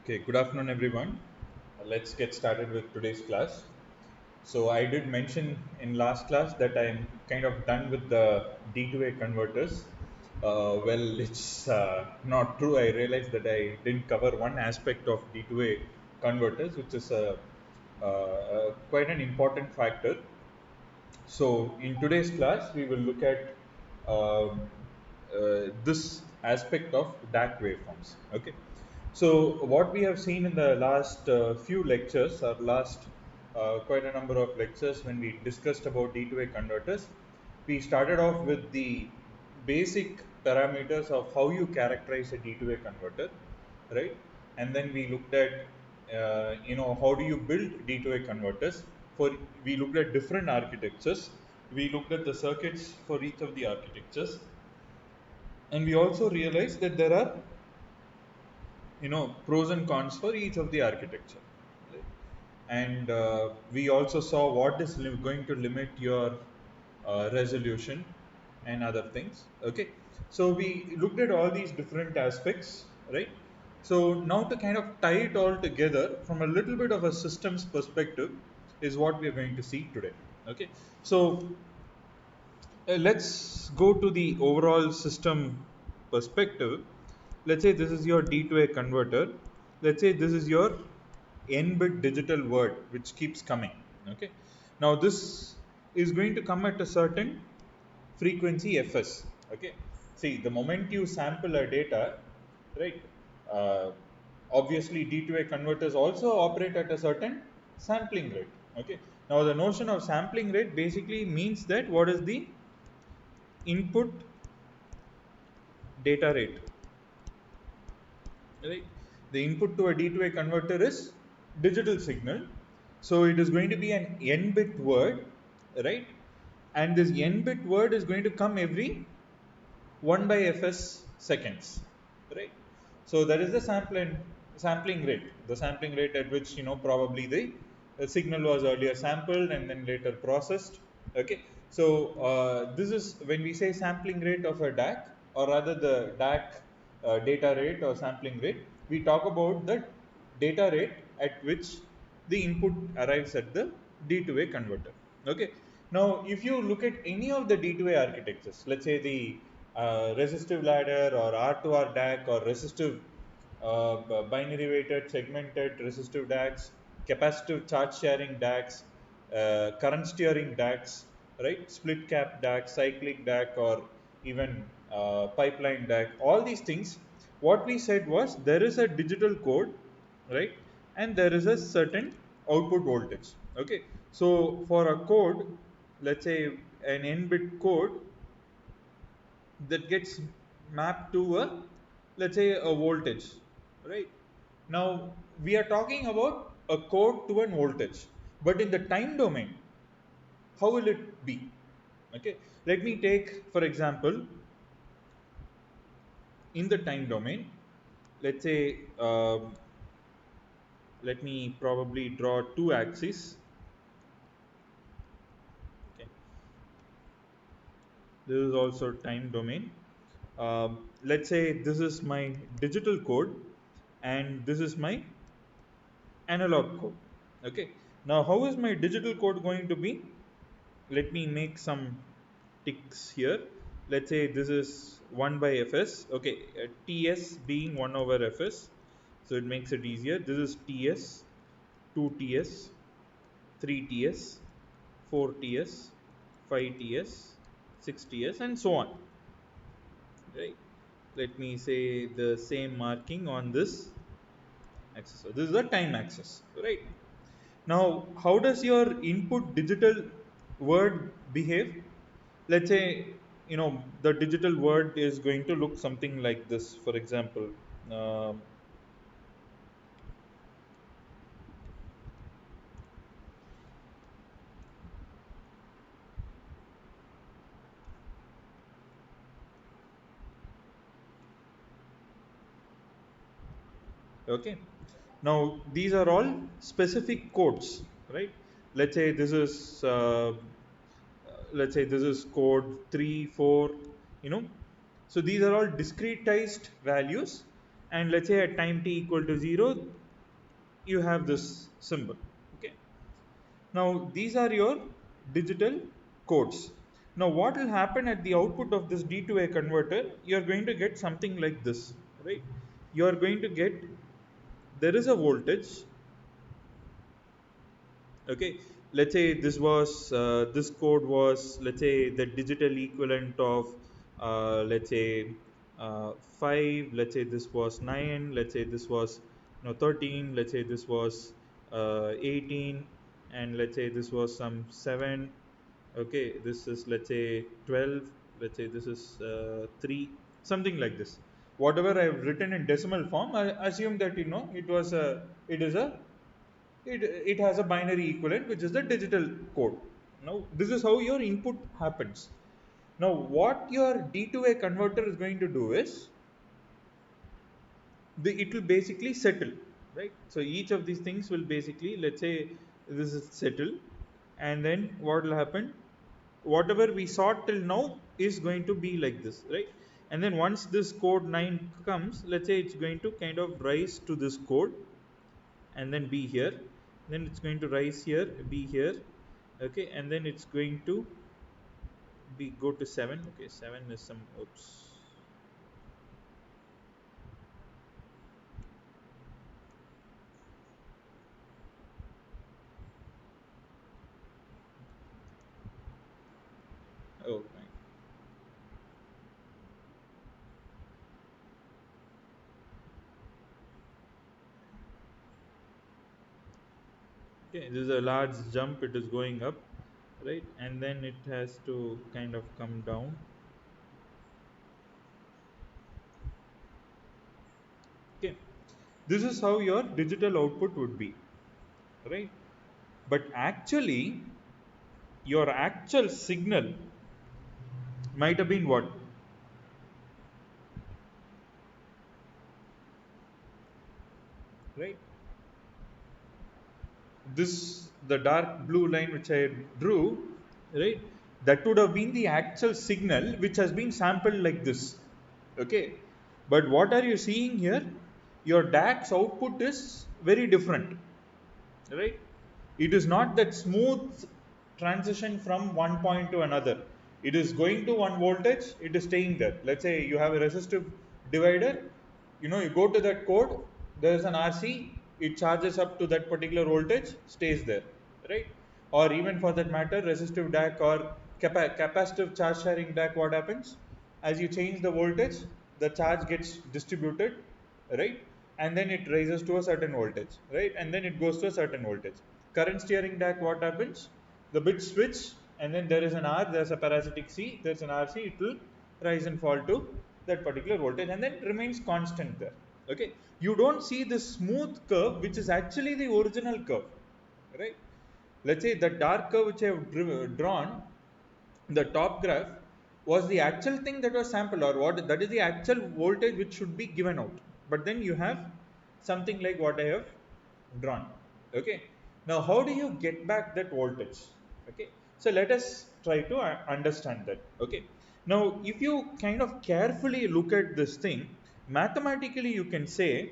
Okay, good afternoon, everyone. Let's get started with today's class. So, I did mention in last class that I'm kind of done with the D2A converters. Well, it's not true. I realized that I didn't cover one aspect of D2A converters, which is quite an important factor. So, in today's class, we will look at this aspect of DAC waveforms. Okay. So, what we have seen in the last few lectures, or last quite a number of lectures, when we discussed about D2A converters, we started off with the basic parameters of how you characterize a D2A converter, right? And then we looked at how do you build D2A converters. For we looked at different architectures. We looked at the circuits for each of the architectures, and we also realized that there are pros and cons for each of the architecture, right? And we also saw what is going to limit your resolution and other things. Okay, so we looked at all these different aspects, right? So now to kind of tie it all together from a little bit of a systems perspective is what we are going to see today. Okay, so let's go to the overall system perspective. Let's say this is your D2A converter. Let's say this is your n-bit digital word which keeps coming. Okay. Now this is going to come at a certain frequency fs. Okay. See, the moment you sample a data, right? Uh, Obviously, D2A converters also operate at a certain sampling rate. Okay. Now the notion of sampling rate basically means that what is the input data rate, right? The input to a D2A converter is digital signal, so it is going to be an n-bit word, right? And this n-bit word is going to come every 1 by fs seconds, right? So that is the sampling rate, the sampling rate at which probably the signal was earlier sampled and then later processed. Okay, so this is when we say sampling rate of a DAC, or rather the DAC data rate or sampling rate, we talk about the data rate at which the input arrives at the D2A converter. Okay, now if you look at any of the D2A architectures, let's say the resistive ladder or R2R DAC or resistive binary weighted segmented resistive DACs, capacitive charge sharing DACs, current steering DACs, right? Split cap DAC, cyclic DAC, or even pipeline DAC. All these things, what we said was there is a digital code, right? And there is a certain output voltage. Okay. So for a code, let's say an n-bit code that gets mapped to a, let's say, a voltage, right? Now we are talking about a code to an voltage, but in the time domain, how will it be? Okay, let me take for example, in the time domain, let's say, let me probably draw two axes. Okay, this is also time domain. Let's say this is my digital code and this is my analog code. Okay, now how is my digital code going to be? Let me make some ticks here. Let's say this is 1 by fs. Okay, ts being 1 over fs, so it makes it easier. This is ts, 2ts, 3ts, 4ts, 5ts, 6ts, and so on, right? Let me say the same marking on this axis. So this is the time axis, right? Now how does your input digital word behave? Let's say, the digital word is going to look something like this, for example. um, okay, now these are all specific codes, right? Let's say this is let's say this is code 3 4, you know so these are all discretized values, and let's say at time t equal to 0 you have this symbol. Okay, now these are your digital codes. Now what will happen at the output of this D to A converter? You are going to get something like this, right? You are going to get, there is a voltage. Okay, let's say this was this code was, let's say, the digital equivalent of let's say 5, let's say this was 9, let's say this was 13, let's say this was 18, and let's say this was some 7. Okay, this is, let's say, 12, let's say this is 3, something like this. Whatever I have written in decimal form, I assume that it was a, it has a binary equivalent, which is the digital code. Now this is how your input happens. Now what your D to A converter is going to do is, it will basically settle, right? So each of these things will basically, let's say this is settle, and then what will happen, whatever we saw till now is going to be like this, right? And then once this code 9 comes, let's say it's going to kind of rise to this code and then be here, then it's going to rise here, be here. Okay, and then it's going to be go to 7. Okay, 7 is some, oops. Oh, fine. Okay, this is a large jump, it is going up, right? And then it has to kind of come down. Okay, this is how your digital output would be, right? But actually your actual signal might have been what? Right? This, the dark blue line which I drew, right? That would have been the actual signal which has been sampled like this. Okay. But what are you seeing here? Your DAX output is very different, right? It is not that smooth transition from one point to another. It is going to one voltage, it is staying there. Let's say you have a resistive divider, you go to that code, there is an RC, it charges up to that particular voltage, stays there, right? Or even for that matter, resistive DAC or capacitive charge sharing DAC, what happens? As you change the voltage, the charge gets distributed, right? And then it raises to a certain voltage, right? And then it goes to a certain voltage. Current steering DAC, what happens? The bits switch, and then there is an R, there's a parasitic C, there's an RC, it will rise and fall to that particular voltage, and then remains constant there. Okay, you don't see this smooth curve, which is actually the original curve, right? Let's say the dark curve which I have drawn, the top graph, was the actual thing that was sampled, or what, that is the actual voltage which should be given out. But then you have something like what I have drawn. Okay, now how do you get back that voltage? Okay, so let us try to understand that. Okay, now if you kind of carefully look at this thing, mathematically you can say,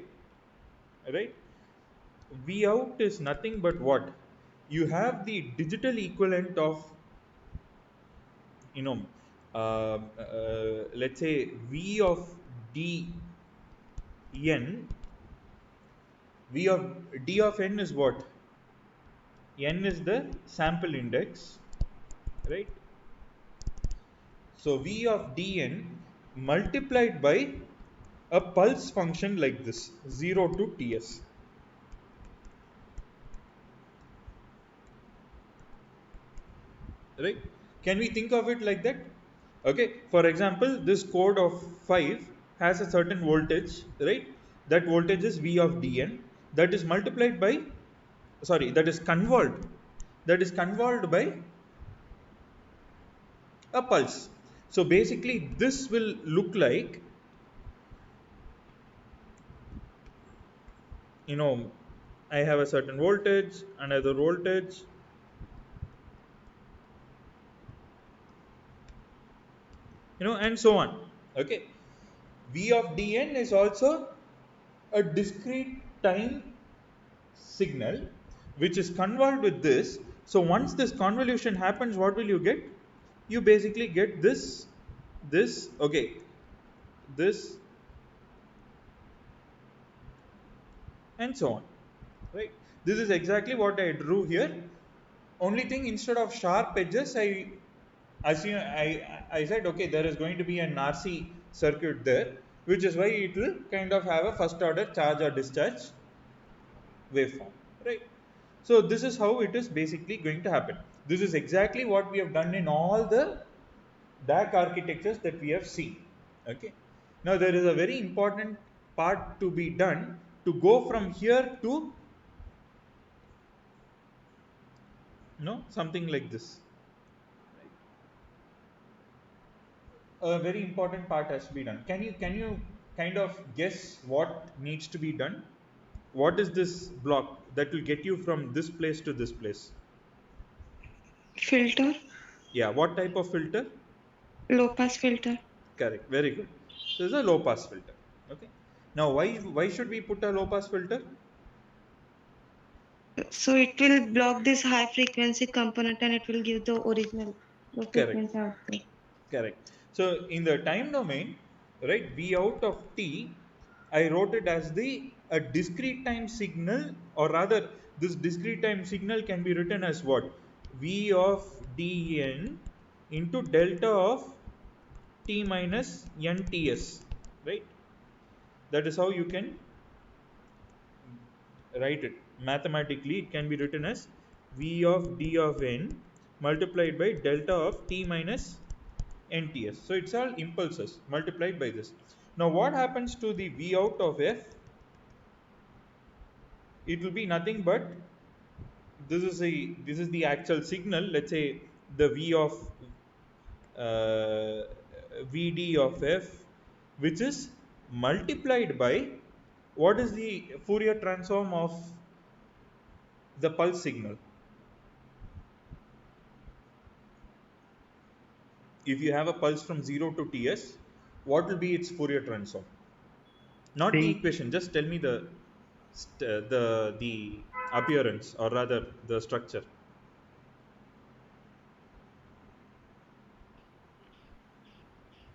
right, V out is nothing but what? You have the digital equivalent of, you know, let's say V of D n. V of D of n is what? N is the sample index, right? So V of Dn multiplied by a pulse function like this, 0 to Ts. Right? Can we think of it like that? Okay, for example, this code of 5 has a certain voltage, right? That voltage is V of Dn, that is multiplied by, sorry, that is convolved by a pulse. So basically this will look like, I have a certain voltage, another voltage, and so on. Okay, V of Dn is also a discrete time signal which is convolved with this. So once this convolution happens, what will you get? You basically get this, okay, this, and so on, right? This is exactly what I drew here. Only thing, instead of sharp edges, I said, okay, there is going to be an RC circuit there, which is why it will kind of have a first order charge or discharge waveform, right? So this is how it is basically going to happen. This is exactly what we have done in all the DAC architectures that we have seen. Okay. Now there is a very important part to be done to go from here to something like this. A very important part has to be done. Can you kind of guess what needs to be done? What is this block that will get you from this place to this place? Filter. Yeah, what type of filter? Low pass filter. Correct, very good. So this is a low pass filter. Okay. Now why should we put a low pass filter? So it will block this high frequency component and it will give the original low Correct, frequency output. correct. So in the time domain, right, V out of t, I wrote it as a discrete time signal, or rather, this discrete time signal can be written as what? V of dn into delta of t minus nts, right? That is how you can write it. Mathematically, it can be written as V of d of n multiplied by delta of t minus nts. So it's all impulses multiplied by this. Now what happens to the V out of f? It will be nothing but this is the actual signal. Let's say the V of uh, Vd of f, which is multiplied by what is the Fourier transform of the pulse signal? If you have a pulse from 0 to Ts, what will be its Fourier transform? Not the Sinc. equation, just tell me the appearance, or rather the structure.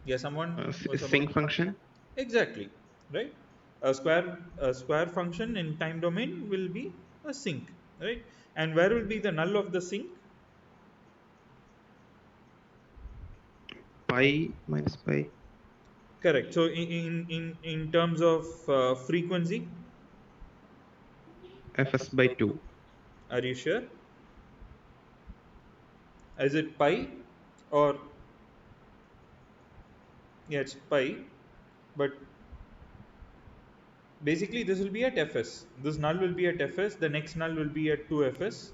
Yeah, someone was about Sinc function. exactly, right? A square function in time domain will be a sinc, right? And where will be the null of the sinc? Pi minus pi. Correct. So in terms of frequency, Fs by 2. are you sure? Is it pi or yeah, it's pi, but basically this will be at fs. This null will be at fs, the next null will be at 2fs,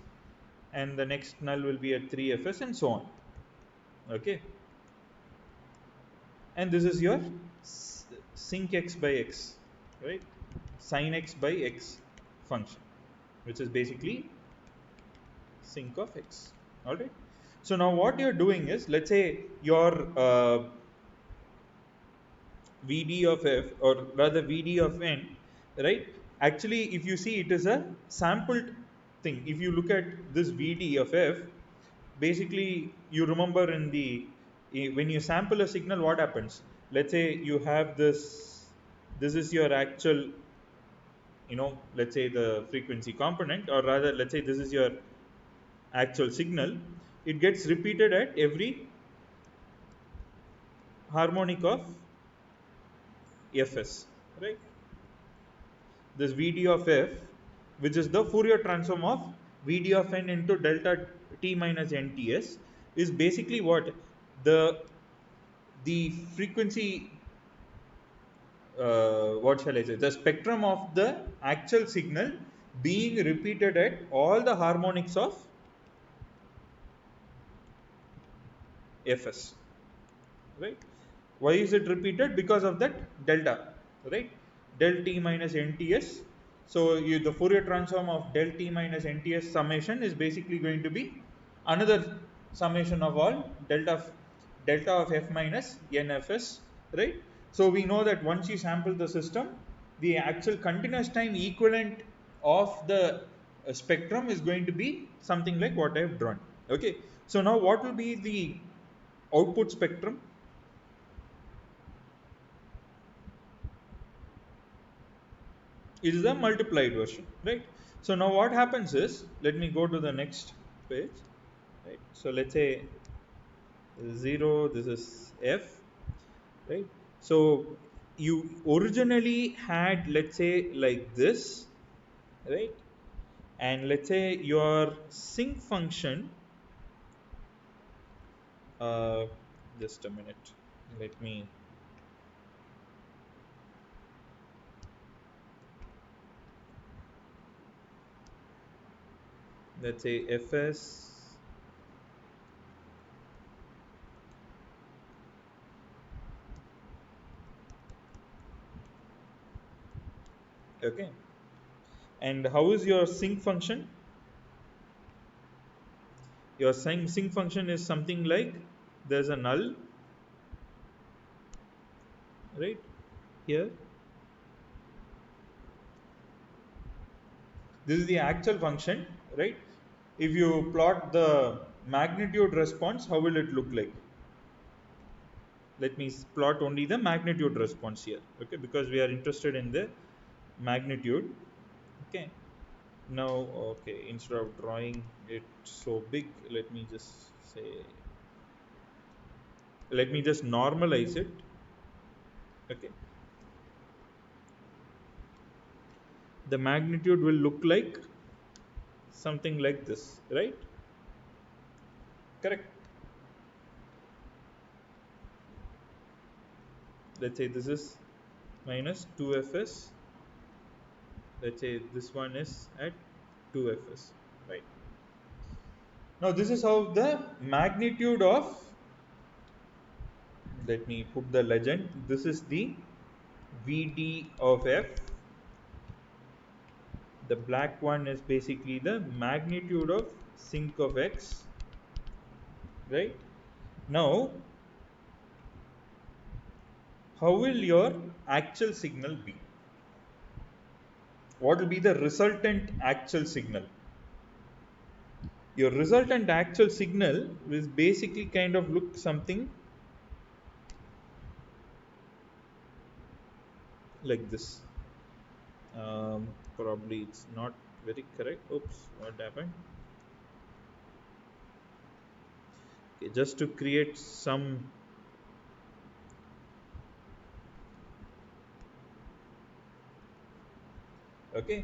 and the next null will be at 3fs, and so on. Okay. And this is your sinc x by x, right? Sin x by x function, which is basically sinc of x. All right. So now what you're doing is, let's say your Vd of f, or rather Vd of n, right? Actually, if you see, it is a sampled thing. If you look at this Vd of f, basically you remember when you sample a signal, what happens? Let's say you have this is your actual, let's say the frequency component, or rather, let's say this is your actual signal. It gets repeated at every harmonic of fs, right? This Vd of f, which is the Fourier transform of Vd of n into delta t minus nts, is basically what the frequency, what shall I say, the spectrum of the actual signal being repeated at all the harmonics of fs, right? Why is it repeated? Because of that delta, right? Del t minus nts. So the Fourier transform of del t minus nts summation is basically going to be another summation of all delta of f minus nfs, right? So we know that once you sample the system, the actual continuous time equivalent of the spectrum is going to be something like what I have drawn. Okay, so now what will be the output spectrum? It is a multiplied version, right? So now what happens is, let me go to the next page, right? So let's say 0, this is f, right? So you originally had, let's say, like this, right? And let's say your sinc function, just a minute, let me, let's say fs, okay, and how is your sinc function? Your sinc function is something like, there's a null right here. This is the actual function, right? If you plot the magnitude response, how will it look like? Let me plot only the magnitude response here, okay, because we are interested in the magnitude. Okay, now, okay, instead of drawing it so big, let me just say, let me just normalize it. Okay, the magnitude will look like something like this, right? Correct. Let's say this is minus 2fs. Let's say this one is at 2fs, right? Now this is how the magnitude of, let me put the legend, this is the Vd of f. The black one is basically the magnitude of sinc of x, right? Now, how will your actual signal be? What will be the resultant actual signal? Your resultant actual signal will basically kind of look something like this. Probably it's not very correct. Oops, what happened? Okay, just to create some, okay,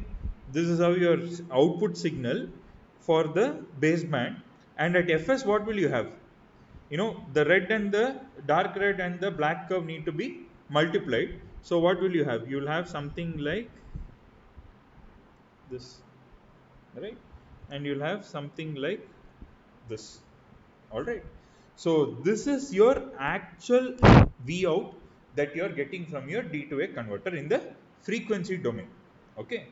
this is how your output signal for the baseband. And at fs, what will you have? You know, the red and the dark red and the black curve need to be multiplied. So what will you have? You will have something like this, right? And you'll have something like this. All right. So this is your actual V out that you are getting from your D to A converter in the frequency domain. Okay.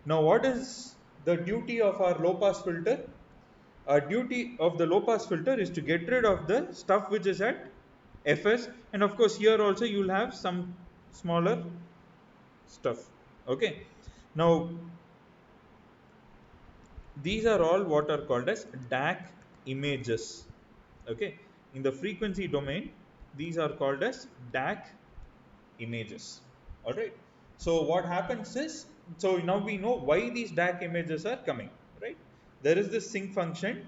Now what is the duty of our low pass filter? Our duty of the low pass filter is to get rid of the stuff which is at Fs, and of course here also you will have some smaller stuff. Okay. Now these are all what are called as DAC images. Okay, in the frequency domain, these are called as DAC images. All right. So what happens is, so now we know why these DAC images are coming, right? There is this sinc function,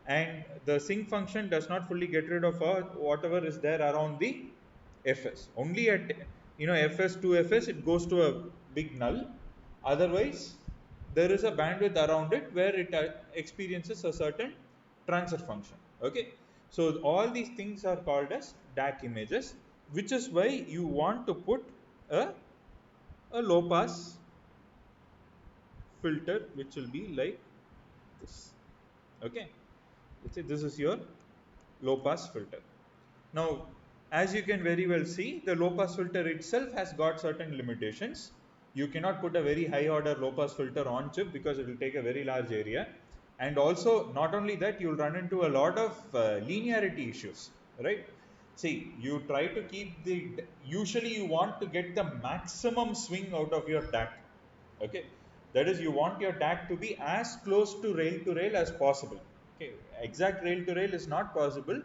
and the sinc function does not fully get rid of whatever is there around the fs. Only at, you know, fs to fs it goes to a big null. Otherwise, there is a bandwidth around it where it experiences a certain transfer function. Okay, so all these things are called as DAC images, which is why you want to put a, a low pass filter which will be like this. Okay, let's say this is your low pass filter. Now, as you can very well see, the low pass filter itself has got certain limitations. You cannot put a very high order low pass filter on chip because it will take a very large area. And also, not only that, you'll run into a lot of linearity issues, right? see, you try to keep usually you want to get the maximum swing out of your DAC. Okay, that is, you want your DAC to be as close to rail as possible. Okay, exact rail to rail is not possible,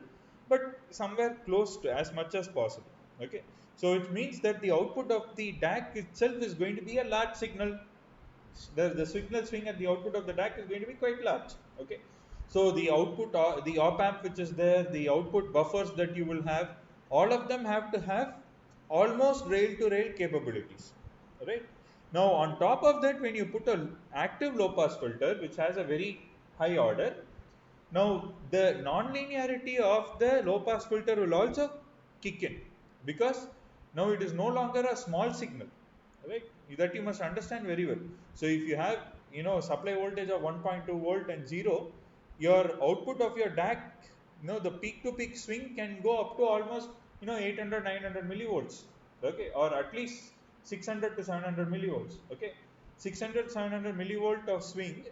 but somewhere close to as much as possible. Okay, so it means that the output of the DAC itself is going to be a large signal. The signal swing at the output of the DAC is going to be quite large. Okay, so the output, the op amp which is there, the output buffers that you will have, all of them have to have almost rail to rail capabilities, right? Now on top of that, when you put an active low pass filter which has a very high order, now the non-linearity of the low pass filter will also kick in, because now it is no longer a small signal, right? That you must understand very well. So if you have, supply voltage of 1.2 volt and 0, your output of your DAC, the peak to peak swing can go up to almost 800 900 millivolts, okay, or at least 600 to 700 millivolts. Okay, 600 700 millivolt of swing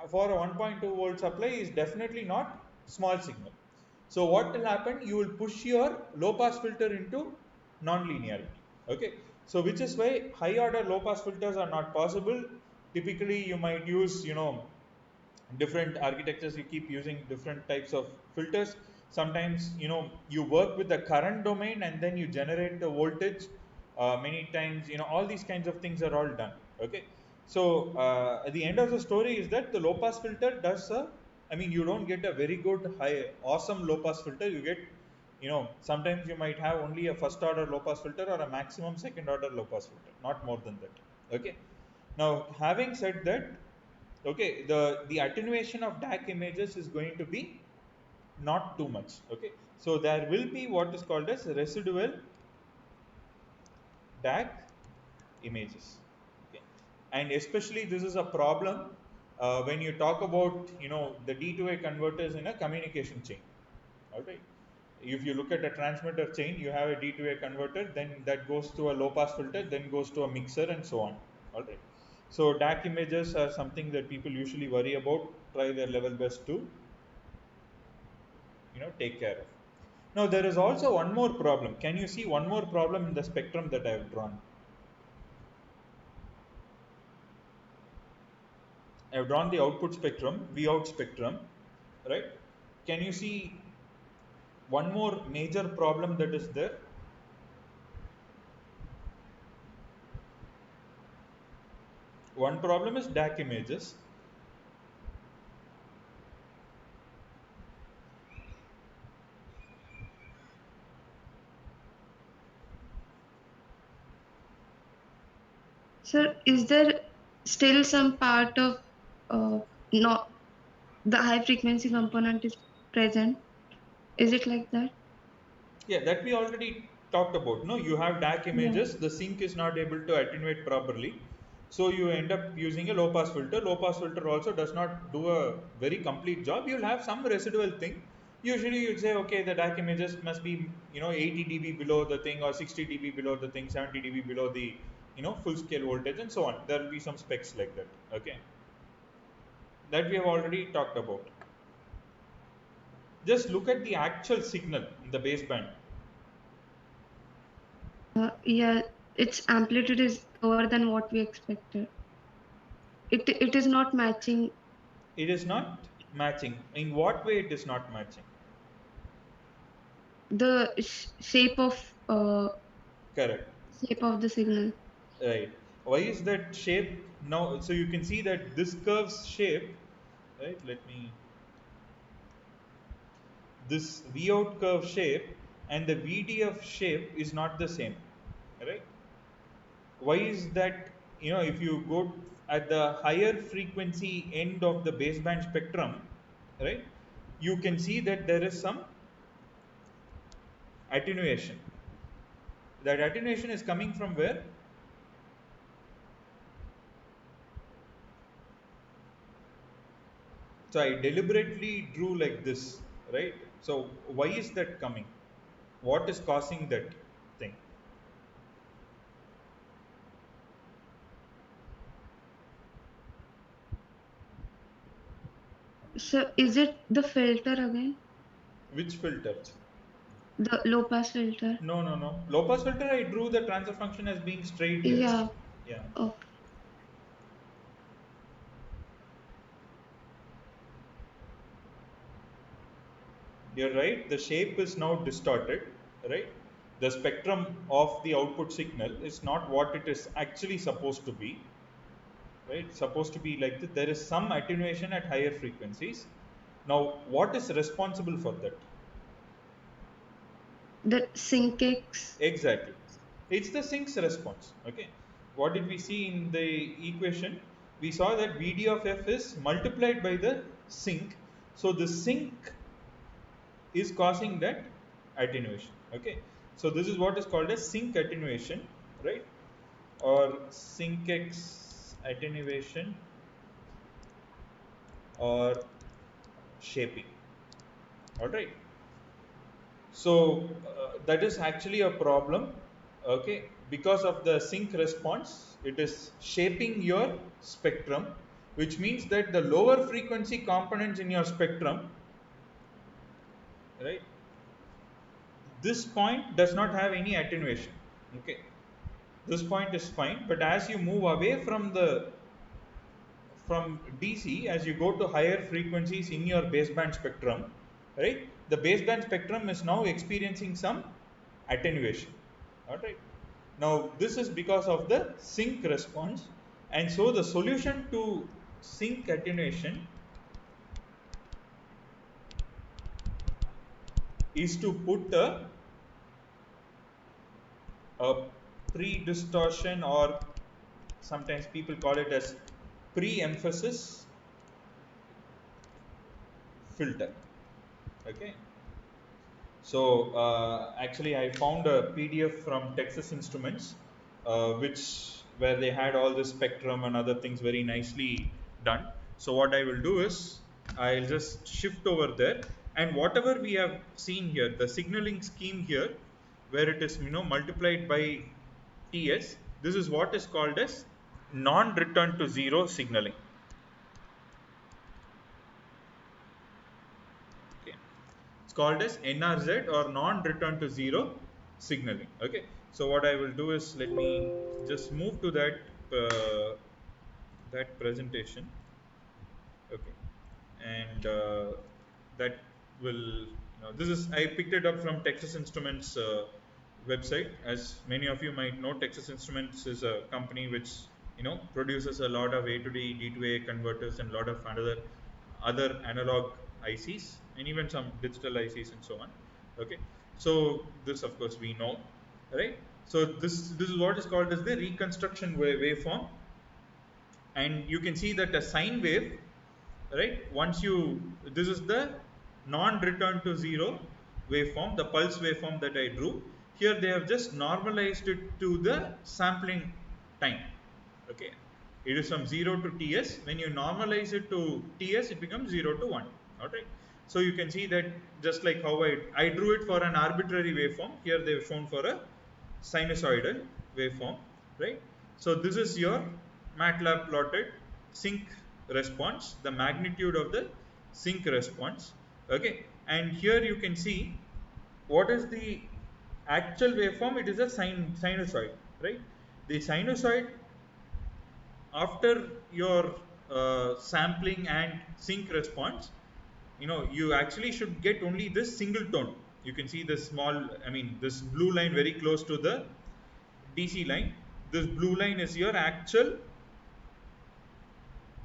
for a 1.2 volt supply is definitely not small signal. So what will happen? You will push your low pass filter into non-linearity. Okay, so which is why high order low pass filters are not possible. Typically, you might use different architectures. You keep using different types of filters. Sometimes you work with the current domain and then you generate the voltage. Many times all these kinds of things are all done. Okay, so at the end of the story is that the low pass filter does you don't get a very good high awesome low pass filter. You get, sometimes you might have only a first order low pass filter or a maximum second order low pass filter, not more than that. Okay, now having said that, okay, the attenuation of DAC images is going to be not too much. Okay, so there will be what is called as residual DAC images. Okay, and especially this is a problem when you talk about the D2A converters in a communication chain. All right, if you look at a transmitter chain, you have a D2A converter, then that goes to a low pass filter, then goes to a mixer, and so on. All right, so DAC images are something that people usually worry about, try their level best to take care of. Now there is also one more problem. Can you see one more problem in the spectrum that I have drawn? I have drawn the output spectrum, V out spectrum, right? Can you see one more major problem that is there? One problem is DAC images. Sir, is there still some part of not the high frequency component is present? Is it like that? Yeah, that we already talked about. No, you have DAC Yeah. images, the sync is not able to attenuate properly. So you end up using a low pass filter. Low pass filter also does not do a very complete job. You'll have some residual thing. Usually you'd say, okay, the DAC images must be 80 dB below the thing, or 60 dB below the thing, 70 dB below the full scale voltage, and so on. There will be some specs like that. Okay, that we have already talked about. Just look at the actual signal in the baseband. Yeah, its amplitude is lower than what we expected. It is not matching It is not matching. In what way it is not matching? the Correct. shape of the signal. Right. Why is that shape now? So you can see that this curve's shape, right? This V out curve shape and the VDF shape is not the same, right? Why is that? If you go at the higher frequency end of the baseband spectrum, right, you can see that there is some attenuation. That attenuation is coming from where? So I deliberately drew like this, right? So why is that coming? What is causing that thing? So is it the filter again? Which filter? The low pass filter. No. Low pass filter, I drew the transfer function as being straight here. Yeah. Yeah. Okay. You're right, the shape is now distorted, right? The spectrum of the output signal is not what it is actually supposed to be, right? It's supposed to be like this. There is some attenuation at higher frequencies. Now, what is responsible for that? The sync-X. Exactly. It's the sink's response. Okay. What did we see in the equation? We saw that Vd of f is multiplied by the sink. So the sink is causing that attenuation. Okay. So this is what is called as sink attenuation, right? Or sink X attenuation or shaping. All right. So that is actually a problem, okay, because of the sink response. It is shaping your spectrum, which means that the lower frequency components in your spectrum, right, this point does not have any attenuation. Okay, this point is fine, but as you move away from DC, as you go to higher frequencies in your baseband spectrum, right, the baseband spectrum is now experiencing some attenuation. All right. Now, this is because of the sink response, and so the solution to sink attenuation is to put a pre-distortion, or sometimes people call it as pre-emphasis filter. Okay. So actually, I found a PDF from Texas Instruments, which where they had all this spectrum and other things very nicely done. So what I will do is I'll just shift over there, and whatever we have seen here, the signaling scheme here, where it is multiplied by TS, this is what is called as non-return to zero signaling. Okay. It's called as NRZ, or non-return to zero signaling. Okay. So what I will do is, let me just move to that presentation. Okay. And that will, this is, I picked it up from Texas Instruments website. As many of you might know, Texas Instruments is a company which produces a lot of A to D, D to A converters, and a lot of other analog ICs, and even some digital ICs and so on. Okay, so this of course we know, right? So this is what is called as the reconstruction waveform, and you can see that a sine wave, right? This is the non-return to zero waveform, the pulse waveform that I drew. Here they have just normalized it to the sampling time. Okay, it is from 0 to TS. When you normalize it to TS, it becomes 0 to 1. All right. So you can see that just like how I drew it for an arbitrary waveform, here they have shown for a sinusoidal waveform, right? So this is your MATLAB plotted sink response, the magnitude of the sink response. Okay, and here you can see what is the actual waveform. It is a sinusoid, right? The sinusoid, after your sampling and sink response, you actually should get only this single tone. You can see this this blue line very close to the DC line. This blue line is your actual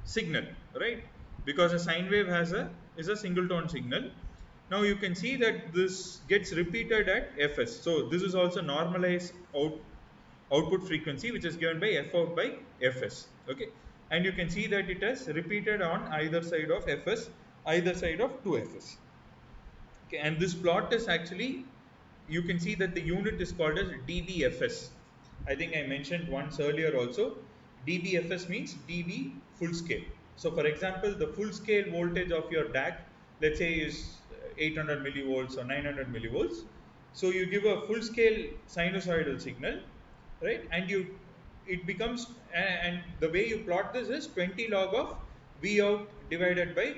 signal, right? Because a sine wave is a single tone signal. Now you can see that this gets repeated at Fs. So this is also normalized output frequency, which is given by F out by Fs. Okay, and you can see that it has repeated on either side of Fs, either side of 2Fs. Okay, and this plot is actually, you can see that the unit is called as dBFS. I think I mentioned once earlier also. dBFS means dB full scale. So for example, the full scale voltage of your DAC, let's say, is 800 millivolts or 900 millivolts. So you give a full scale sinusoidal signal, right? And it becomes, and the way you plot this is 20 log of V out divided by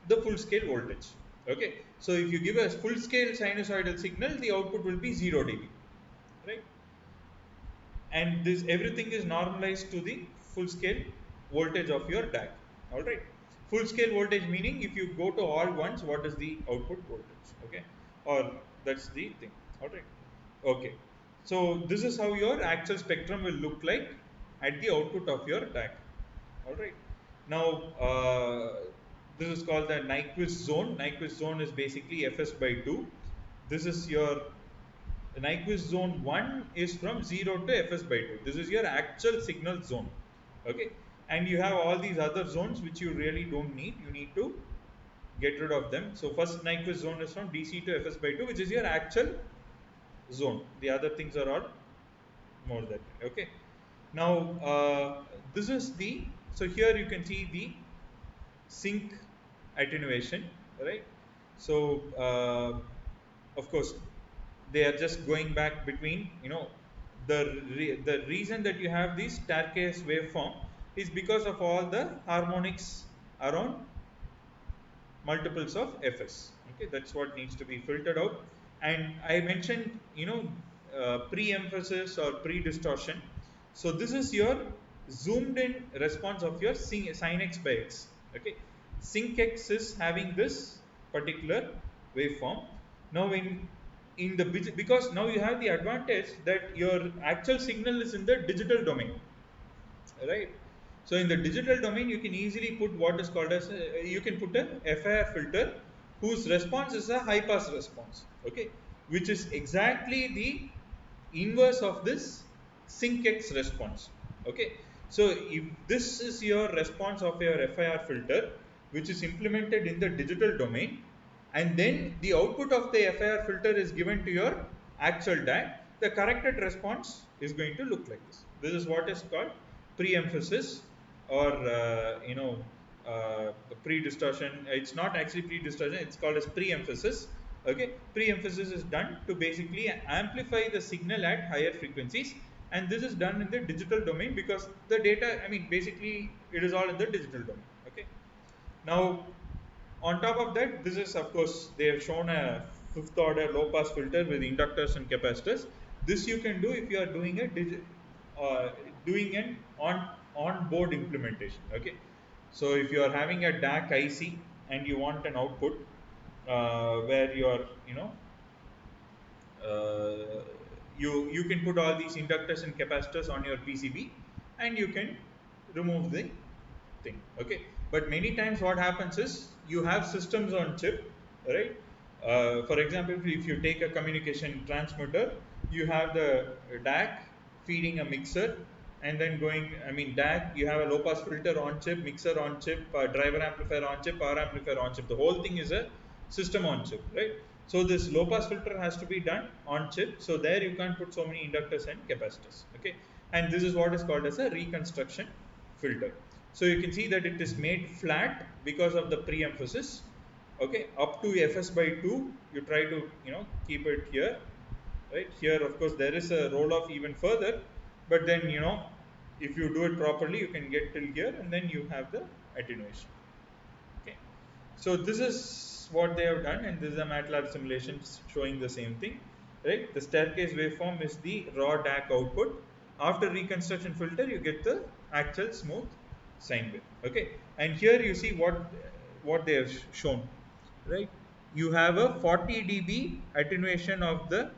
the full scale voltage. Okay, so if you give a full scale sinusoidal signal, the output will be 0 dB, right? And this everything is normalized to the full scale voltage of your DAC. All right, full scale voltage meaning if you go to all ones, what is the output voltage? Okay, or that's the thing. All right, okay, so this is how your actual spectrum will look like at the output of your DAC. All right, now this is called the Nyquist zone. Nyquist zone is basically Fs by 2. This is your the Nyquist zone 1 is from 0 to Fs by 2. This is your actual signal zone. Okay. And you have all these other zones which you really don't need. You need to get rid of them. So first Nyquist zone is from DC to Fs by 2, which is your actual zone. The other things are all more that way. Okay. Now this is the, so here you can see the sink attenuation, right? So of course they are just going back between, the reason that you have this staircase waveform is because of all the harmonics around multiples of Fs. Okay, that's what needs to be filtered out. And I mentioned, pre-emphasis or pre-distortion. So this is your zoomed in response of your sin x by x. Okay, sinc x is having this particular waveform. Now in the, because now you have the advantage that your actual signal is in the digital domain, right? So in the digital domain, you can easily put what is called as you can put a FIR filter whose response is a high pass response, okay, which is exactly the inverse of this sinc x response. Okay, so if this is your response of your FIR filter, which is implemented in the digital domain, and then the output of the FIR filter is given to your actual DAC, the corrected response is going to look like this. This is what is called pre-emphasis, or pre-distortion. It's not actually pre-distortion, it's called as pre-emphasis. Okay, pre-emphasis is done to basically amplify the signal at higher frequencies, and this is done in the digital domain because the data, basically it is all in the digital domain. Okay, now on top of that, this is, of course, they have shown a fifth order low pass filter with inductors and capacitors. This you can do if you are doing a doing an on board implementation. Okay, so if you are having a DAC IC and you want an output where you are, you can put all these inductors and capacitors on your PCB, and you can remove the thing. Okay, but many times what happens is you have systems on chip, right? For example, if you take a communication transmitter, you have the DAC feeding a mixer, and then going, DAC, you have a low pass filter on chip, mixer on chip, driver amplifier on chip, power amplifier on chip. The whole thing is a system on chip, right? So this low pass filter has to be done on chip. So there you can't put so many inductors and capacitors. Okay, and this is what is called as a reconstruction filter. So you can see that it is made flat because of the pre-emphasis. Okay, up to Fs by 2, you try to keep it here, right? Here, of course, there is a roll off even further, but then if you do it properly, you can get till here, and then you have the attenuation. Okay, so this is what they have done, and this is a MATLAB simulation showing the same thing, right? The staircase waveform is the raw DAC output. After reconstruction filter, you get the actual smooth sine wave. Okay, and here you see what they have shown, right? You have a 40 dB attenuation of the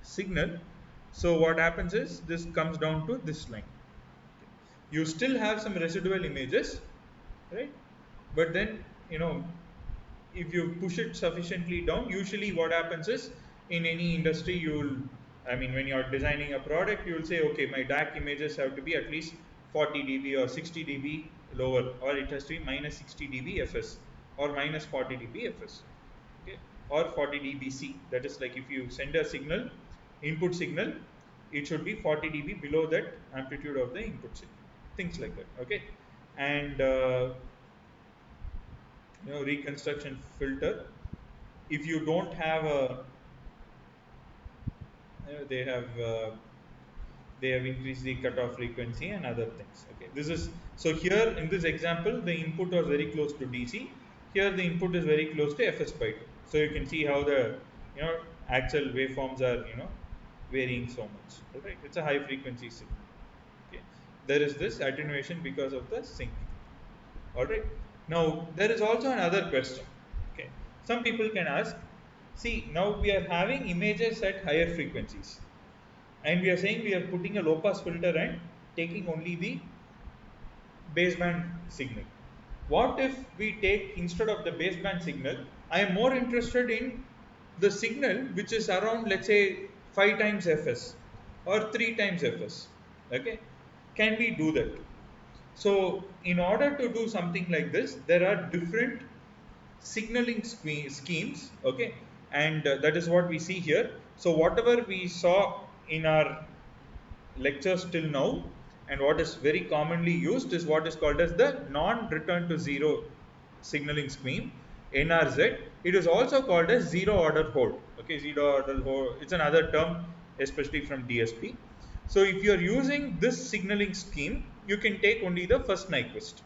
signal. So what happens is this comes down to this line. You still have some residual images, right? But then if you push it sufficiently down, usually what happens is in any industry you'll, when you're designing a product, you'll say, okay, my DAC images have to be at least 40 dB or 60 dB lower, or it has to be minus 60 dB Fs or minus 40 dB Fs, okay, or 40 dB C. That is like if you send a signal, input signal, it should be 40 dB below that amplitude of the input signal, things like that. Okay, and reconstruction filter, if you don't have a they have increased the cutoff frequency and other things. Okay, this is, so here in this example the input was very close to DC. Here the input is very close to fs by 2. So you can see how the actual waveforms are varying so much. Alright, it's a high frequency signal. Okay, there is this attenuation because of the sync. Alright, now there is also another question. Okay, some people can ask, see, now we are having images at higher frequencies, and we are saying we are putting a low pass filter and taking only the baseband signal. What if we take, instead of the baseband signal, I am more interested in the signal which is around, let's say, 5 times fs or 3 times fs. Okay, can we do that? So in order to do something like this, there are different signaling schemes. Okay, and that is what we see here. So whatever we saw in our lectures till now, and what is very commonly used, is what is called as the non-return to zero signaling scheme, NRZ. It is also called as zero order hold. Okay, zero order hold, it's another term especially from DSP. So if you are using this signaling scheme, you can take only the first Nyquist.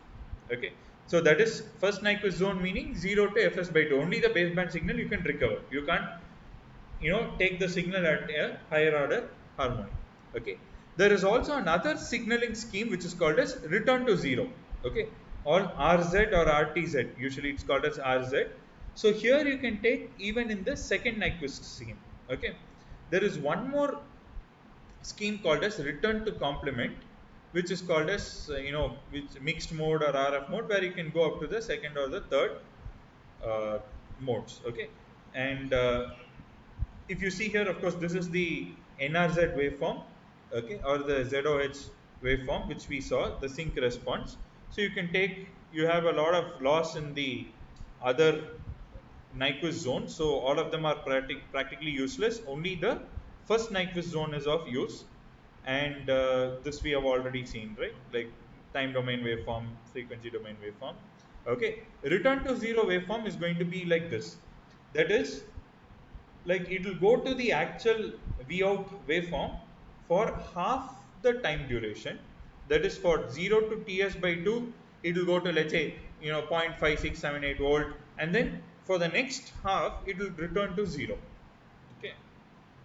Okay, so that is first Nyquist zone, meaning 0 to fs by 2. Only the baseband signal you can recover. You can't take the signal at a higher order harmonic. Okay, there is also another signaling scheme which is called as return to zero. Okay, or RZ or RTZ, usually it's called as RZ. So here you can take even in the second Nyquist scheme. Okay, there is one more scheme called as return to complement, which is called as which mixed mode or RF mode, where you can go up to the second or the third modes. Okay, and if you see here, of course, this is the NRZ waveform, okay, or the ZOH waveform, which we saw, the sync response. So you can take, you have a lot of loss in the other Nyquist zone, so all of them are practically useless. Only the first Nyquist zone is of use, and this we have already seen, right? Like time domain waveform, frequency domain waveform. Okay, return to zero waveform is going to be like this. That is, like, it will go to the actual Vout waveform for half the time duration. That is, for 0 to Ts by 2, it will go to, let's say, 0.5678 volt, and then for the next half it will return to 0. Okay,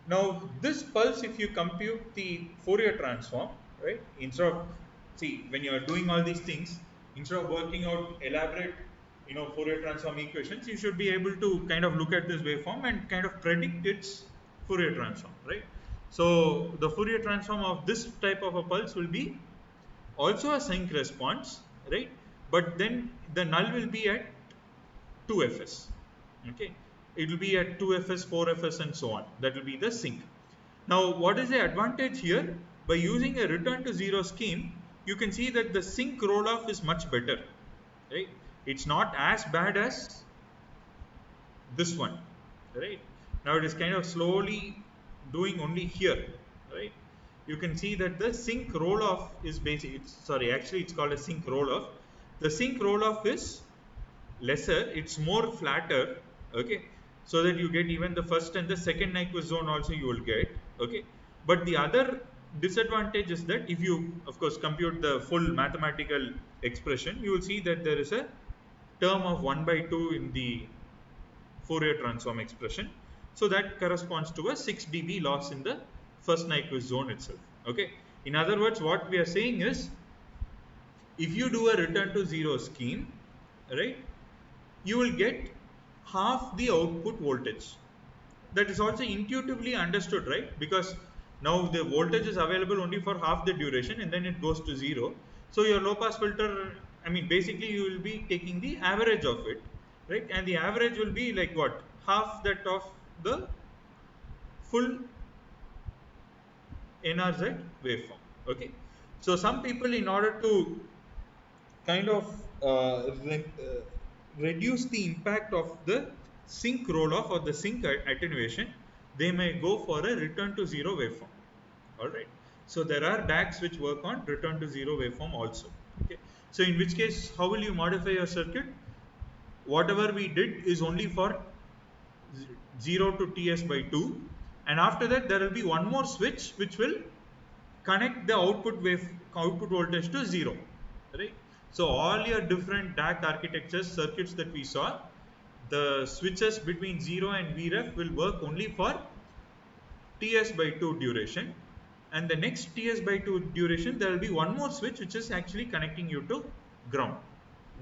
now this pulse, if you compute the Fourier transform, right, instead of, see, when you are doing all these things, instead of working out elaborate Fourier transform equations, you should be able to kind of look at this waveform and kind of predict its Fourier transform, right? So the Fourier transform of this type of a pulse will be also a sync response, right? But then the null will be at 2fs. Okay, it will be at 2fs, 4fs, and so on. That will be the sync. Now, what is the advantage here? By using a return to zero scheme, you can see that the sync roll off is much better, right? It's not as bad as this one, right? Now it is kind of slowly doing only here, right? You can see that the sync roll off is actually it's called a sync roll off. The sync roll off is lesser, it's more flatter, okay, so that you get even the first and the second Nyquist zone also you will get, okay. But the other disadvantage is that if you, of course, compute the full mathematical expression, you will see that there is a term of 1 by 2 in the Fourier transform expression. So that corresponds to a 6 dB loss in the first Nyquist zone itself. Okay. In other words, what we are saying is, if you do a return to zero scheme, right, you will get half the output voltage. That is also intuitively understood, right? Because now the voltage is available only for half the duration, and then it goes to zero. So your low pass filter, I mean, basically you will be taking the average of it, right? And the average will be like what? Half that of the full NRZ waveform. Okay. So some people, in order to kind of reduce the impact of the sync roll off or the sync attenuation, they may go for a return to zero waveform. Alright. So there are DACs which work on return to zero waveform also. Okay. So in which case, how will you modify your circuit? Whatever we did is only for 0 to Ts by 2, and after that there will be one more switch which will connect the output voltage to 0, right? So all your different DAC architectures circuits that we saw, the switches between 0 and VREF will work only for Ts by 2 duration, and the next Ts by 2 duration there will be one more switch which is actually connecting you to ground.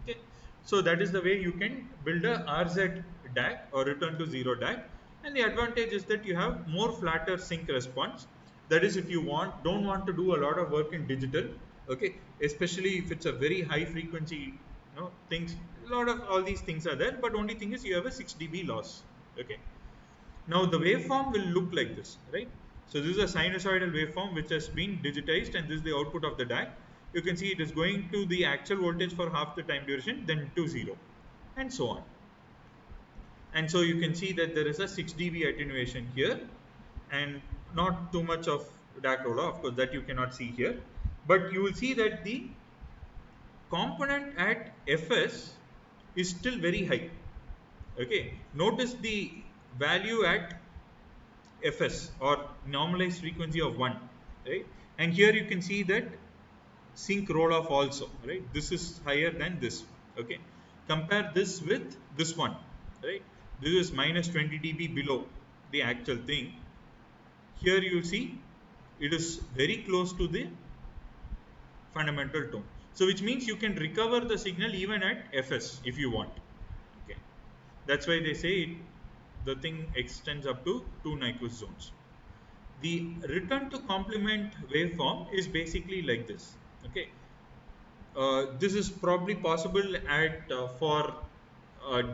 Okay, so that is the way you can build a RZ DAC or return to zero DAC, and the advantage is that you have more flatter sync response. That is, if you don't want to do a lot of work in digital, okay, especially if it's a very high frequency, things, a lot of all these things are there, but only thing is you have a 6 dB loss. Okay, now the waveform will look like this, right? So this is a sinusoidal waveform which has been digitized, and this is the output of the DAC. You can see it is going to the actual voltage for half the time duration, then to 0, and so on. And so you can see that there is a 6 dB attenuation here, and not too much of DAC roller, of course, that you cannot see here. But you will see that the component at Fs is still very high. Okay, notice the value at Fs, or normalized frequency of 1, right? And here you can see that sync roll off also, right? This is higher than this. Okay, compare this with this one, right? This is minus 20 dB below the actual thing. Here you see it is very close to the fundamental tone. So which means you can recover the signal even at Fs if you want. Okay, that's why they say the thing extends up to 2 Nyquist zones. The return to complement waveform is basically like this. Okay, this is probably possible at for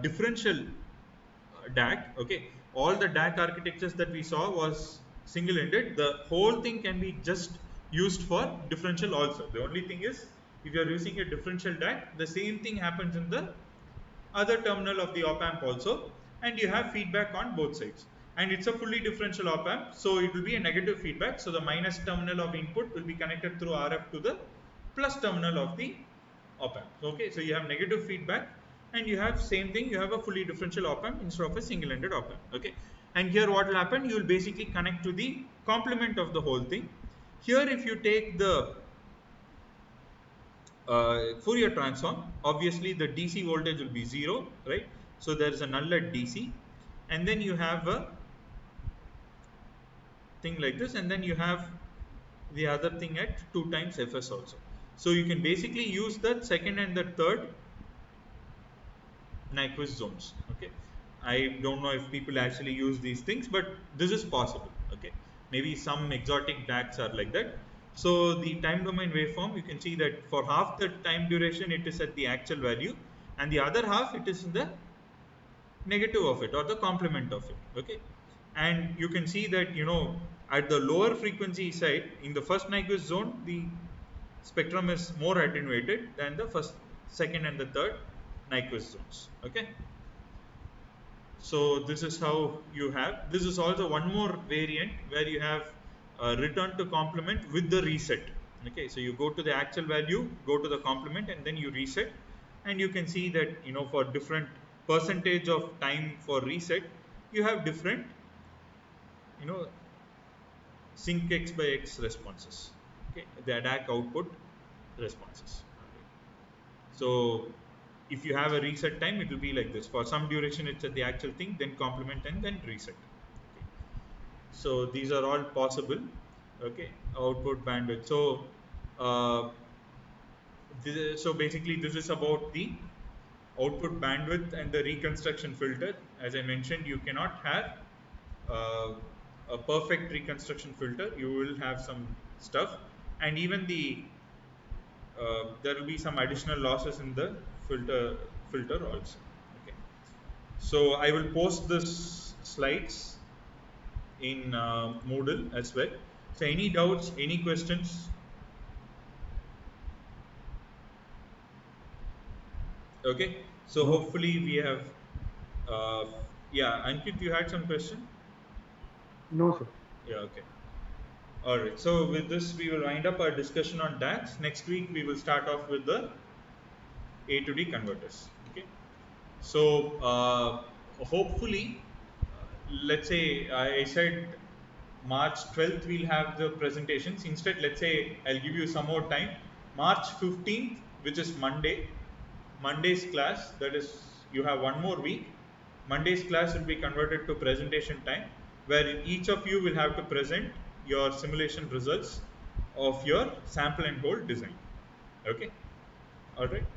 differential DAC. Okay, all the DAC architectures that we saw was single-ended. The whole thing can be just used for differential also. The only thing is, if you are using a differential DAC, the same thing happens in the other terminal of the op amp also, and you have feedback on both sides. And it's a fully differential op amp, so it will be a negative feedback. So the minus terminal of input will be connected through RF to the plus terminal of the op amp. Okay, so you have negative feedback, and you have same thing, you have a fully differential op amp instead of a single-ended op amp. Okay, and here what will happen, you will basically connect to the complement of the whole thing. Here if you take the Fourier transform, obviously the DC voltage will be 0, right? So there is a null at DC, and then you have a thing like this, and then you have the other thing at 2 times Fs also. So you can basically use the second and the third Nyquist zones. Okay, I don't know if people actually use these things, but this is possible. Okay, maybe some exotic DACs are like that. So the time domain waveform, you can see that for half the time duration it is at the actual value, and the other half it is in the negative of it, or the complement of it. Okay, and you can see that at the lower frequency side, in the first Nyquist zone, the spectrum is more attenuated than the first, second and the third Nyquist zones. Okay, so this is how you have. This is also one more variant where you have return to complement with the reset. Okay, so you go to the actual value, go to the complement, and then you reset, and you can see that for different percentage of time for reset, you have different sync x by x responses. Okay, the DAC output responses. Okay. So if you have a reset time, it will be like this. For some duration it's at the actual thing, then complement, and then reset. Okay. So these are all possible. Okay, output bandwidth. So so basically this is about the output bandwidth and the reconstruction filter. As I mentioned, you cannot have a perfect reconstruction filter. You will have some stuff, and even the there will be some additional losses in the filter also. Okay, so I will post this slides in Moodle as well. So any doubts, any questions? Okay, so hopefully we have yeah, Ankit, you had some question? No, sir. Yeah, okay. All right, so with this we will wind up our discussion on DACs. Next week we will start off with the A to D converters. Okay, so hopefully let's say I said March 12th we'll have the presentations. Instead, let's say I'll give you some more time. March 15th which is Monday. Monday's class, that is, you have one more week. Monday's class will be converted to presentation time, where each of you will have to present your simulation results of your sample and hold design. Okay, all right.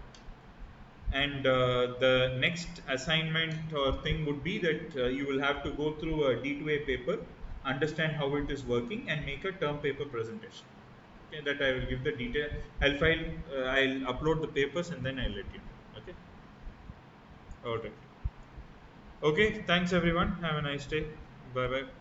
And the next assignment or thing would be that you will have to go through a D2A paper, understand how it is working, and make a term paper presentation. Okay, that I will give the detail. I'll upload the papers and then I'll let you know. Okay. All right. Okay. Thanks everyone. Have a nice day. Bye bye.